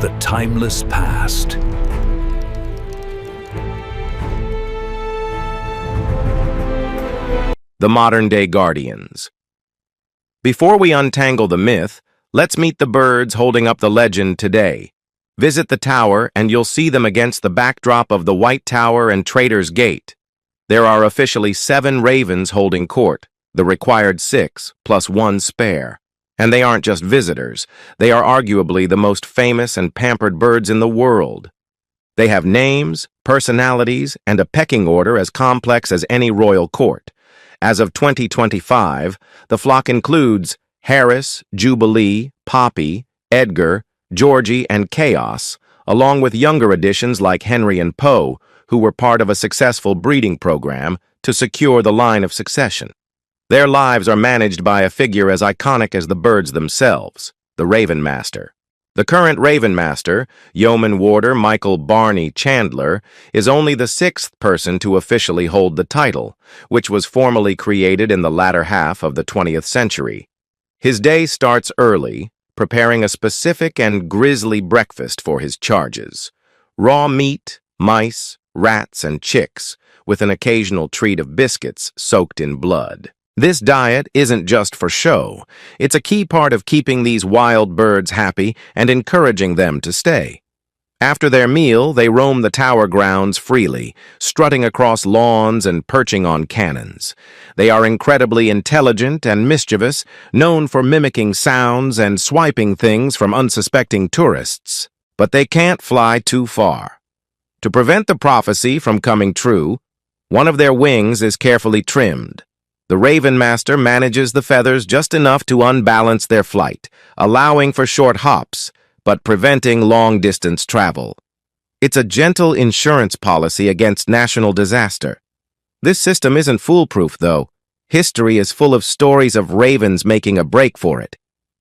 the timeless past. The modern-day guardians. Before we untangle the myth, let's meet the birds holding up the legend today. Visit the tower and you'll see them against the backdrop of the White Tower and Traitor's Gate. There are officially 7 ravens holding court, the required 6 plus 1 spare. And they aren't just visitors, they are arguably the most famous and pampered birds in the world. They have names, personalities, and a pecking order as complex as any royal court. As of 2025, the flock includes Harris, Jubilee, Poppy, Edgar, Georgie, and Chaos, along with younger additions like Henry and Poe, who were part of a successful breeding program to secure the line of succession. Their lives are managed by a figure as iconic as the birds themselves, the Raven Master. The current Raven Master, Yeoman Warder Michael Barney Chandler, is only the 6th person to officially hold the title, which was formally created in the latter half of the 20th century. His day starts early, preparing a specific and grisly breakfast for his charges. Raw meat, mice, rats, and chicks, with an occasional treat of biscuits soaked in blood. This diet isn't just for show. It's a key part of keeping these wild birds happy and encouraging them to stay. After their meal, they roam the tower grounds freely, strutting across lawns and perching on cannons. They are incredibly intelligent and mischievous, known for mimicking sounds and swiping things from unsuspecting tourists. But they can't fly too far. To prevent the prophecy from coming true, one of their wings is carefully trimmed. The Raven Master manages the feathers just enough to unbalance their flight, allowing for short hops, but preventing long-distance travel. It's a gentle insurance policy against national disaster. This system isn't foolproof, though. History is full of stories of ravens making a break for it.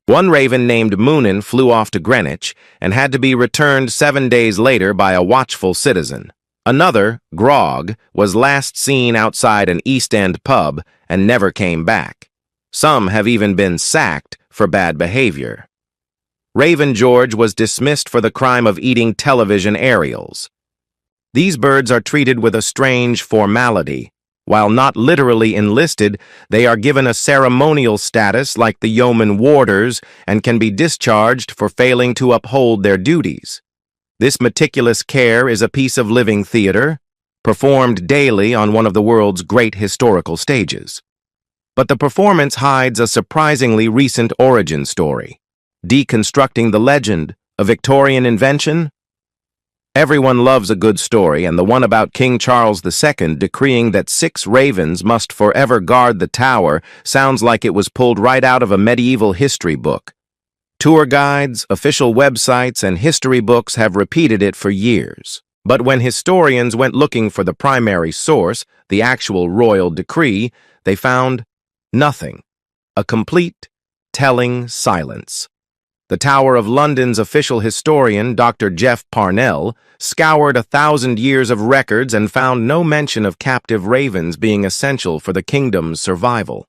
One raven named Moonin flew off to Greenwich and had to be returned 7 days later by a watchful citizen. Another, Grog, was last seen outside an East End pub and never came back. Some have even been sacked for bad behavior. Raven George was dismissed for the crime of eating television aerials. These birds are treated with a strange formality. While not literally enlisted, they are given a ceremonial status like the yeoman warders and can be discharged for failing to uphold their duties. This meticulous care is a piece of living theater, performed daily on one of the world's great historical stages. But the performance hides a surprisingly recent origin story. Deconstructing the legend, a Victorian invention? Everyone loves a good story, and the one about King Charles II decreeing that 6 ravens must forever guard the tower sounds like it was pulled right out of a medieval history book. Tour guides, official websites, and history books have repeated it for years. But when historians went looking for the primary source, the actual royal decree, they found nothing. A complete, telling silence. The Tower of London's official historian, Dr. Jeff Parnell, scoured 1,000 years of records and found no mention of captive ravens being essential for the kingdom's survival.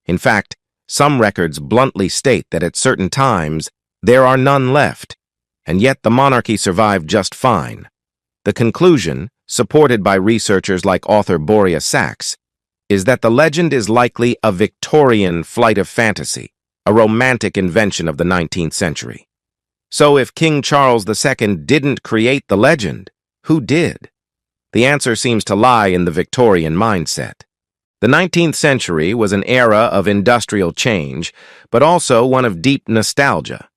In fact, some records bluntly state that at certain times, there are none left, and yet the monarchy survived just fine. The conclusion, supported by researchers like author Boria Sachs, is that the legend is likely a Victorian flight of fantasy, a romantic invention of the 19th century. So if King Charles II didn't create the legend, who did? The answer seems to lie in the Victorian mindset. The 19th century was an era of industrial change, but also one of deep nostalgia.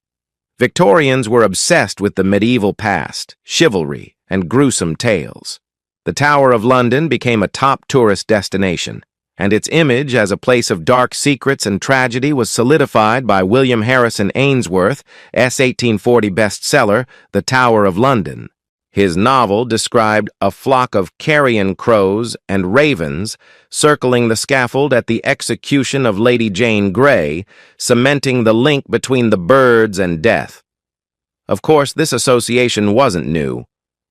Victorians were obsessed with the medieval past, chivalry, and gruesome tales. The Tower of London became a top tourist destination, and its image as a place of dark secrets and tragedy was solidified by William Harrison Ainsworth's 1840 bestseller, The Tower of London. His novel described a flock of carrion crows and ravens circling the scaffold at the execution of Lady Jane Grey, cementing the link between the birds and death. Of course, this association wasn't new.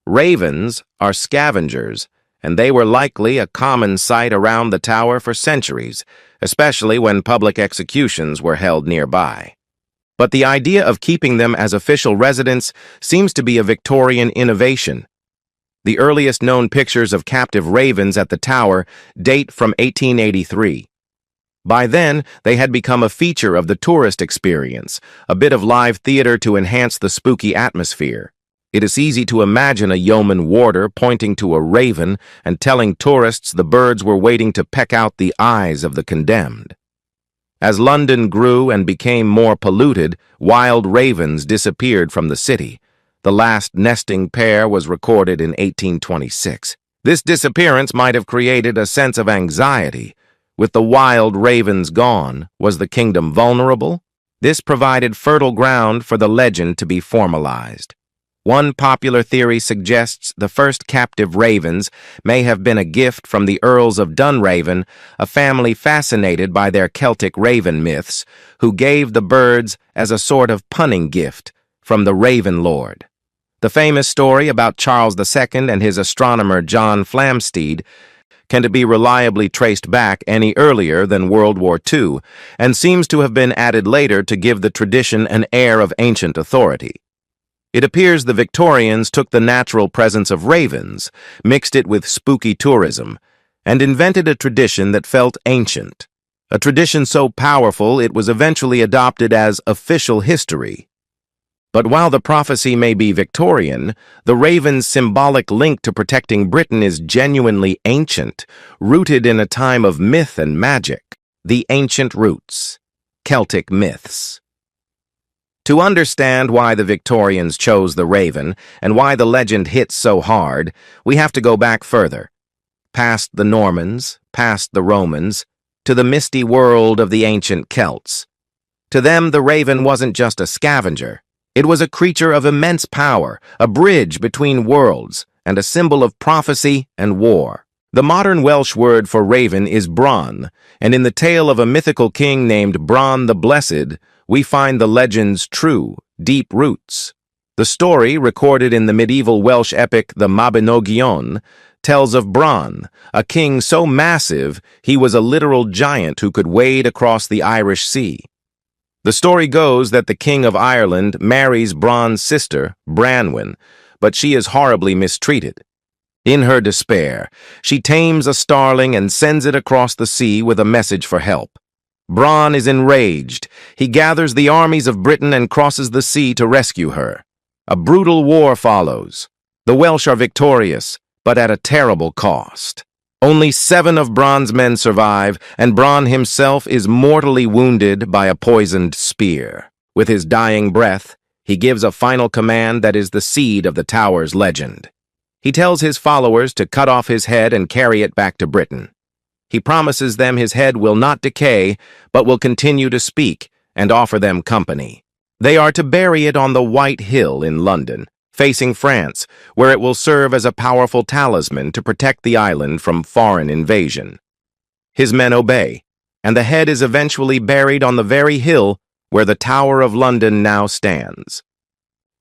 Ravens are scavengers, and they were likely a common sight around the tower for centuries, especially when public executions were held nearby. But the idea of keeping them as official residents seems to be a Victorian innovation. The earliest known pictures of captive ravens at the tower date from 1883. By then, they had become a feature of the tourist experience, a bit of live theater to enhance the spooky atmosphere. It is easy to imagine a yeoman warder pointing to a raven and telling tourists the birds were waiting to peck out the eyes of the condemned. As London grew and became more polluted, wild ravens disappeared from the city. The last nesting pair was recorded in 1826. This disappearance might have created a sense of anxiety. With the wild ravens gone, was the kingdom vulnerable? This provided fertile ground for the legend to be formalized. One popular theory suggests the first captive ravens may have been a gift from the Earls of Dunraven, a family fascinated by their Celtic raven myths, who gave the birds as a sort of punning gift from the Raven Lord. The famous story about Charles II and his astronomer John Flamsteed can be reliably traced back any earlier than World War II, and seems to have been added later to give the tradition an air of ancient authority. It appears the Victorians took the natural presence of ravens, mixed it with spooky tourism, and invented a tradition that felt ancient. A tradition so powerful it was eventually adopted as official history. But while the prophecy may be Victorian, the raven's symbolic link to protecting Britain is genuinely ancient, rooted in a time of myth and magic. The ancient roots. Celtic myths. To understand why the Victorians chose the raven and why the legend hit so hard, we have to go back further, past the Normans, past the Romans, to the misty world of the ancient Celts. To them, the raven wasn't just a scavenger. It was a creature of immense power, a bridge between worlds, and a symbol of prophecy and war. The modern Welsh word for raven is Bron, and in the tale of a mythical king named Bron the Blessed, we find the legend's true, deep roots. The story, recorded in the medieval Welsh epic The Mabinogion, tells of Bron, a king so massive he was a literal giant who could wade across the Irish Sea. The story goes that the King of Ireland marries Bron's sister, Branwen, but she is horribly mistreated. In her despair, she tames a starling and sends it across the sea with a message for help. Bron is enraged. He gathers the armies of Britain and crosses the sea to rescue her. A brutal war follows. The Welsh are victorious, but at a terrible cost. Only 7 of Bron's men survive, and Bron himself is mortally wounded by a poisoned spear. With his dying breath, he gives a final command that is the seed of the tower's legend. He tells his followers to cut off his head and carry it back to Britain. He promises them his head will not decay, but will continue to speak and offer them company. They are to bury it on the White Hill in London, facing France, where it will serve as a powerful talisman to protect the island from foreign invasion. His men obey, and the head is eventually buried on the very hill where the Tower of London now stands.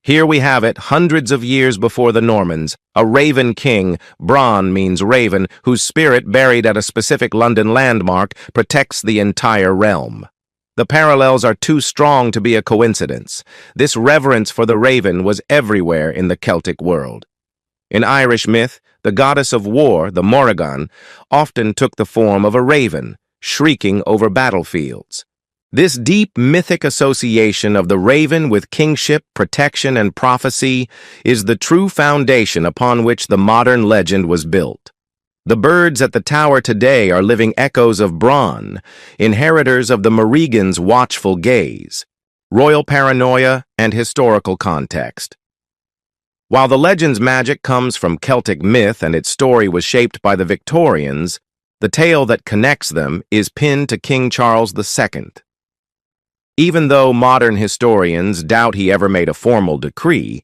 Here we have it, hundreds of years before the Normans, a raven king, Bron means raven, whose spirit buried at a specific London landmark protects the entire realm. The parallels are too strong to be a coincidence. This reverence for the raven was everywhere in the Celtic world. In Irish myth, the goddess of war, the Morrigan, often took the form of a raven, shrieking over battlefields. This deep mythic association of the raven with kingship, protection, and prophecy is the true foundation upon which the modern legend was built. The birds at the tower today are living echoes of Bron, inheritors of the Morrigan's watchful gaze, royal paranoia, and historical context. While the legend's magic comes from Celtic myth and its story was shaped by the Victorians, the tale that connects them is pinned to King Charles II. Even though modern historians doubt he ever made a formal decree,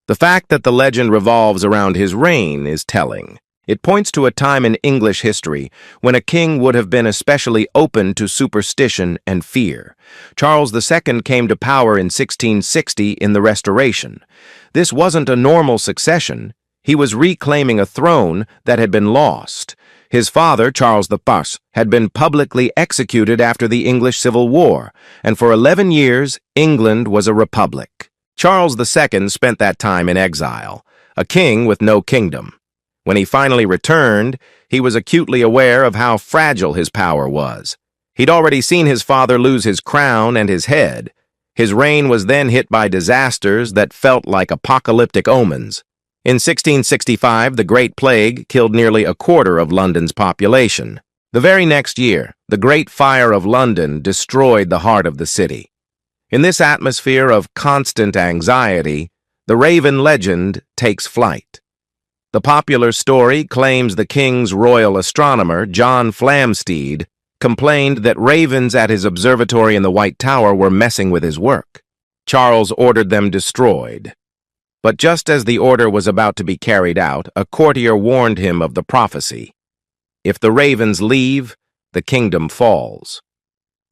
the fact that the legend revolves around his reign is telling. It points to a time in English history when a king would have been especially open to superstition and fear. Charles II came to power in 1660 in the Restoration. This wasn't a normal succession. He was reclaiming a throne that had been lost. His father, Charles I, had been publicly executed after the English Civil War, and for 11 years, England was a republic. Charles II spent that time in exile, a king with no kingdom. When he finally returned, he was acutely aware of how fragile his power was. He'd already seen his father lose his crown and his head. His reign was then hit by disasters that felt like apocalyptic omens. In 1665, the Great Plague killed nearly a quarter of London's population. The very next year, the Great Fire of London destroyed the heart of the city. In this atmosphere of constant anxiety, the Raven legend takes flight. The popular story claims the king's royal astronomer, John Flamsteed, complained that ravens at his observatory in the White Tower were messing with his work. Charles ordered them destroyed. But just as the order was about to be carried out, a courtier warned him of the prophecy. If the ravens leave, the kingdom falls.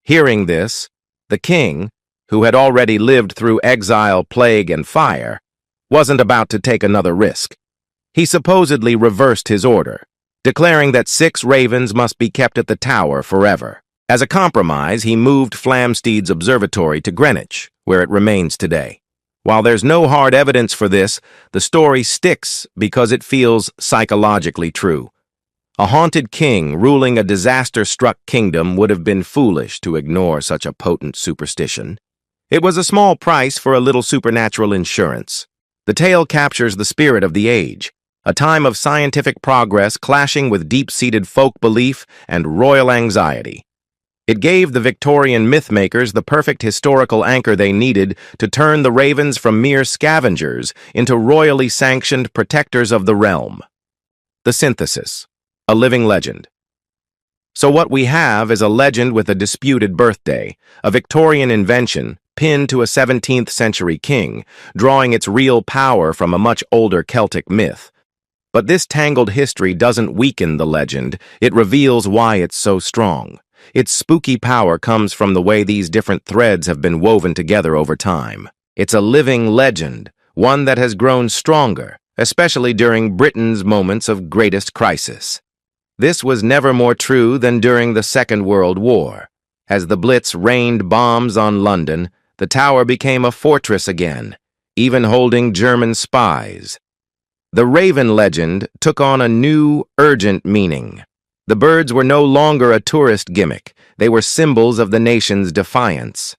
Hearing this, the king, who had already lived through exile, plague, and fire, wasn't about to take another risk. He supposedly reversed his order, declaring that 6 ravens must be kept at the tower forever. As a compromise, he moved Flamsteed's observatory to Greenwich, where it remains today. While there's no hard evidence for this, the story sticks because it feels psychologically true. A haunted king ruling a disaster-struck kingdom would have been foolish to ignore such a potent superstition. It was a small price for a little supernatural insurance. The tale captures the spirit of the age, a time of scientific progress clashing with deep-seated folk belief and royal anxiety. It gave the Victorian mythmakers the perfect historical anchor they needed to turn the ravens from mere scavengers into royally sanctioned protectors of the realm. The synthesis, a living legend. So what we have is a legend with a disputed birthday, a Victorian invention pinned to a 17th century king, drawing its real power from a much older Celtic myth. But this tangled history doesn't weaken the legend, it reveals why it's so strong. Its spooky power comes from the way these different threads have been woven together over time. It's a living legend, one that has grown stronger, especially during Britain's moments of greatest crisis. This was never more true than during the Second World War. As the Blitz rained bombs on London, the tower became a fortress again, even holding German spies. The Raven legend took on a new, urgent meaning. The birds were no longer a tourist gimmick. They were symbols of the nation's defiance.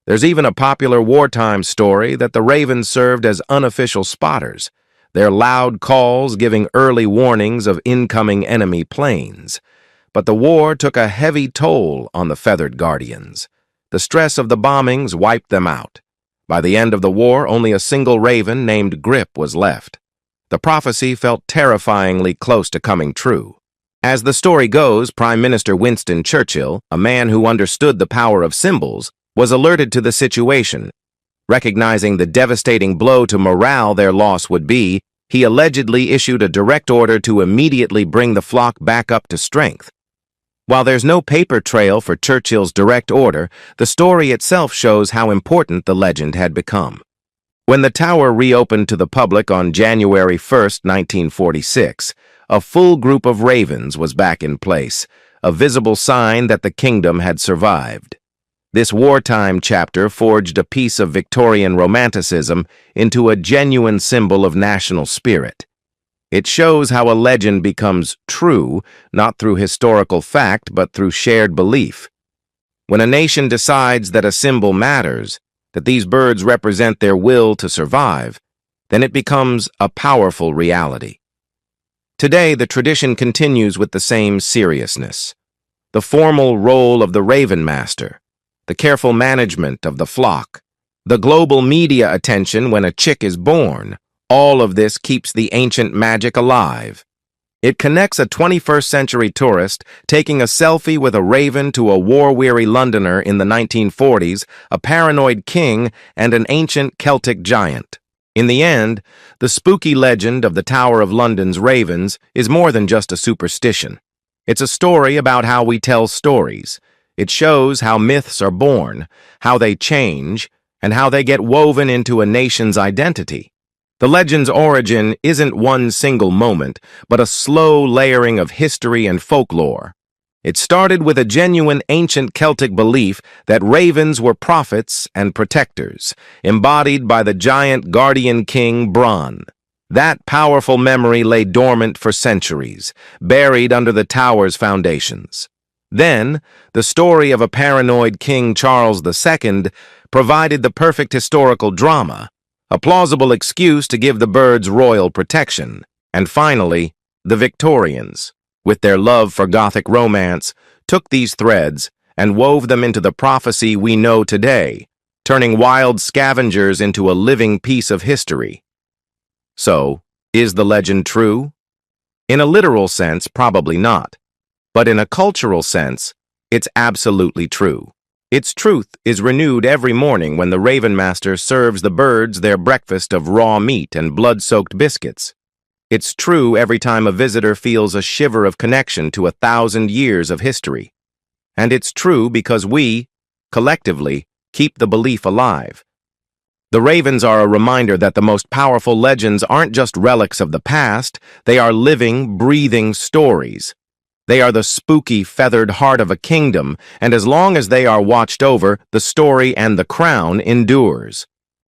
There's even a popular wartime story that the ravens served as unofficial spotters, their loud calls giving early warnings of incoming enemy planes. But the war took a heavy toll on the feathered guardians. The stress of the bombings wiped them out. By the end of the war, only a single raven named Grip was left. The prophecy felt terrifyingly close to coming true. As the story goes, Prime Minister Winston Churchill, a man who understood the power of symbols, was alerted to the situation. Recognizing the devastating blow to morale their loss would be, he allegedly issued a direct order to immediately bring the flock back up to strength. While there's no paper trail for Churchill's direct order, the story itself shows how important the legend had become. When the tower reopened to the public on January 1, 1946, a full group of ravens was back in place, a visible sign that the kingdom had survived. This wartime chapter forged a piece of Victorian romanticism into a genuine symbol of national spirit. It shows how a legend becomes true, not through historical fact, but through shared belief. When a nation decides that a symbol matters, that these birds represent their will to survive, then it becomes a powerful reality. Today, the tradition continues with the same seriousness. The formal role of the Raven Master, the careful management of the flock, the global media attention when a chick is born, all of this keeps the ancient magic alive. It connects a 21st century tourist taking a selfie with a raven to a war-weary Londoner in the 1940s, a paranoid king, and an ancient Celtic giant. In the end, the spooky legend of the Tower of London's ravens is more than just a superstition. It's a story about how we tell stories. It shows how myths are born, how they change, and how they get woven into a nation's identity. The legend's origin isn't one single moment, but a slow layering of history and folklore. It started with a genuine ancient Celtic belief that ravens were prophets and protectors, embodied by the giant guardian king Bran. That powerful memory lay dormant for centuries, buried under the tower's foundations. Then, the story of a paranoid King Charles II provided the perfect historical drama, a plausible excuse to give the birds royal protection. And finally, the Victorians, with their love for Gothic romance, took these threads and wove them into the prophecy we know today, turning wild scavengers into a living piece of history. So, is the legend true? In a literal sense, probably not. But in a cultural sense, it's absolutely true. Its truth is renewed every morning when the Raven Master serves the birds their breakfast of raw meat and blood-soaked biscuits. It's true every time a visitor feels a shiver of connection to 1,000 years of history. And it's true because we, collectively, keep the belief alive. The ravens are a reminder that the most powerful legends aren't just relics of the past, they are living, breathing stories. They are the spooky, feathered heart of a kingdom, and as long as they are watched over, the story and the crown endures.